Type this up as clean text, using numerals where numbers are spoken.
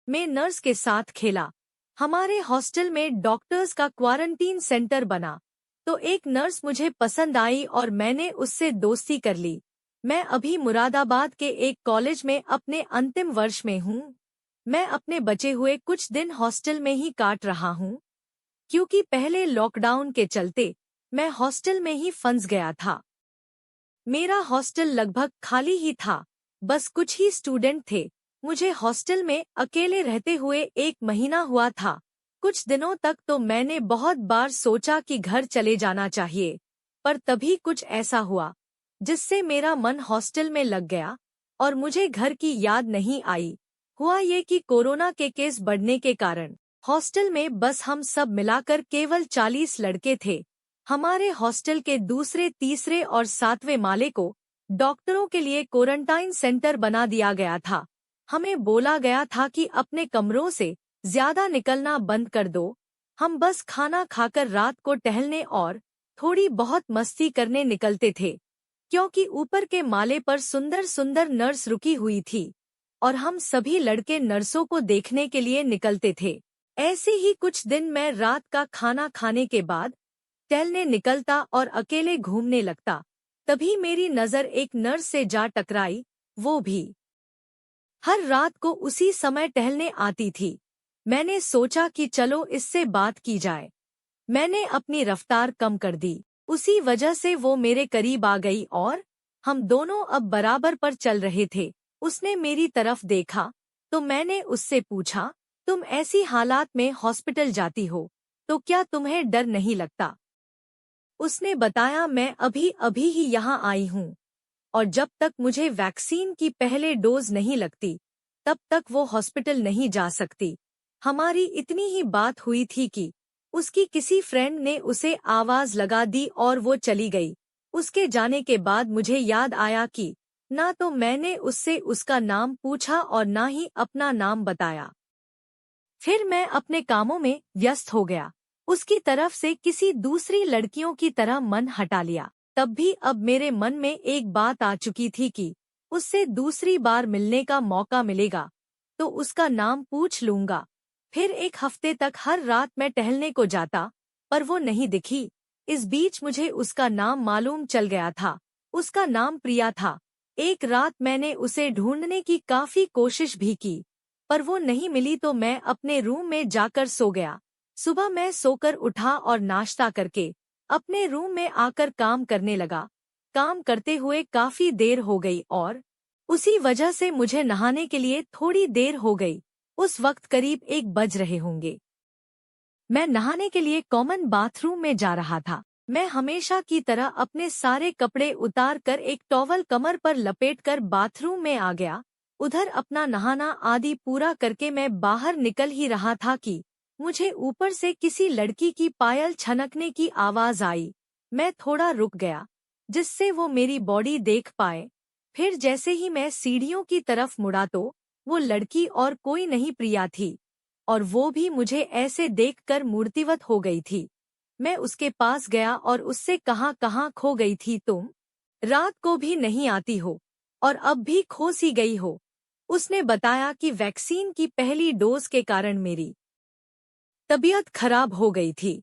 में नर्स के साथ खेला। हमारे हॉस्टल में डॉक्टर्स का क्वारंटीन सेंटर बना, तो एक नर्स मुझे पसंद आई और मैंने उससे दोस्ती कर ली। मैं अभी मुरादाबाद के एक कॉलेज में अपने अंतिम वर्ष में हूँ। मैं अपने बचे हुए कुछ दिन हॉस्टल में ही काट रहा हूँ, क्योंकि पहले लॉकडाउन के चलते मैं हॉस्टल में ही फंस गया था। मेरा हॉस्टल लगभग खाली ही था, बस कुछ ही स्टूडेंट थे। मुझे हॉस्टल में अकेले रहते हुए 1 महीना हुआ था। कुछ दिनों तक तो मैंने बहुत बार सोचा कि घर चले जाना चाहिए, पर तभी कुछ ऐसा हुआ जिससे मेरा मन हॉस्टल में लग गया और मुझे घर की याद नहीं आई। हुआ ये कि कोरोना के केस बढ़ने के कारण हॉस्टल में बस हम सब मिलाकर केवल 40 लड़के थे। हमारे हॉस्टल के दूसरे, तीसरे और 7वें माले को डॉक्टरों के लिए क्वारंटाइन सेंटर बना दिया गया था। हमें बोला गया था कि अपने कमरों से ज्यादा निकलना बंद कर दो। हम बस खाना खाकर रात को टहलने और थोड़ी बहुत मस्ती करने निकलते थे, क्योंकि ऊपर के माले पर सुंदर सुंदर नर्स रुकी हुई थी और हम सभी लड़के नर्सों को देखने के लिए निकलते थे। ऐसे ही कुछ दिन मैं रात का खाना खाने के बाद टहलने निकलता और अकेले घूमने लगता। तभी मेरी नजर एक नर्स से जा टकराई। वो भी हर रात को उसी समय टहलने आती थी। मैंने सोचा कि चलो इससे बात की जाए। मैंने अपनी रफ्तार कम कर दी। उसी वजह से वो मेरे करीब आ गई और हम दोनों अब बराबर पर चल रहे थे। उसने मेरी तरफ देखा तो मैंने उससे पूछा, तुम ऐसी हालात में हॉस्पिटल जाती हो तो क्या तुम्हें डर नहीं लगता? उसने बताया, मैं अभी अभी ही यहाँ आई हूँ और जब तक मुझे वैक्सीन की पहले डोज नहीं लगती तब तक वो हॉस्पिटल नहीं जा सकती। हमारी इतनी ही बात हुई थी कि उसकी किसी फ्रेंड ने उसे आवाज लगा दी और वो चली गई। उसके जाने के बाद मुझे याद आया कि ना तो मैंने उससे उसका नाम पूछा और ना ही अपना नाम बताया। फिर मैं अपने कामों में व्यस्त हो गया, उसकी तरफ से किसी दूसरी लड़कियों की तरह मन हटा लिया। तब भी अब मेरे मन में एक बात आ चुकी थी कि उससे दूसरी बार मिलने का मौका मिलेगा तो उसका नाम पूछ लूंगा। फिर 1 हफ्ते तक हर रात मैं टहलने को जाता, पर वो नहीं दिखी। इस बीच मुझे उसका नाम मालूम चल गया था। उसका नाम प्रिया था। एक रात मैंने उसे ढूंढने की काफी कोशिश भी की, पर वो नहीं मिली तो मैं अपने रूम में जाकर सो गया। सुबह मैं सोकर उठा और नाश्ता करके अपने रूम में आकर काम करने लगा। काम करते हुए काफी देर हो गई और उसी वजह से मुझे नहाने के लिए थोड़ी देर हो गई। उस वक्त करीब 1 बज रहे होंगे। मैं नहाने के लिए कॉमन बाथरूम में जा रहा था। मैं हमेशा की तरह अपने सारे कपड़े उतार कर एक टॉवल कमर पर लपेटकर बाथरूम में आ गया। उधर अपना नहाना आदि पूरा करके मैं बाहर निकल ही रहा था कि मुझे ऊपर से किसी लड़की की पायल छनकने की आवाज आई। मैं थोड़ा रुक गया जिससे वो मेरी बॉडी देख पाए। फिर जैसे ही मैं सीढ़ियों की तरफ मुड़ा तो वो लड़की और कोई नहीं, प्रिया थी, और वो भी मुझे ऐसे देखकर मूर्तिवत हो गई थी। मैं उसके पास गया और उससे कहाँ खो गई थी तुम? रात को भी नहीं आती हो और अब भी खो सी गई हो। उसने बताया कि वैक्सीन की पहली डोज के कारण मेरी तबीयत खराब हो गई थी।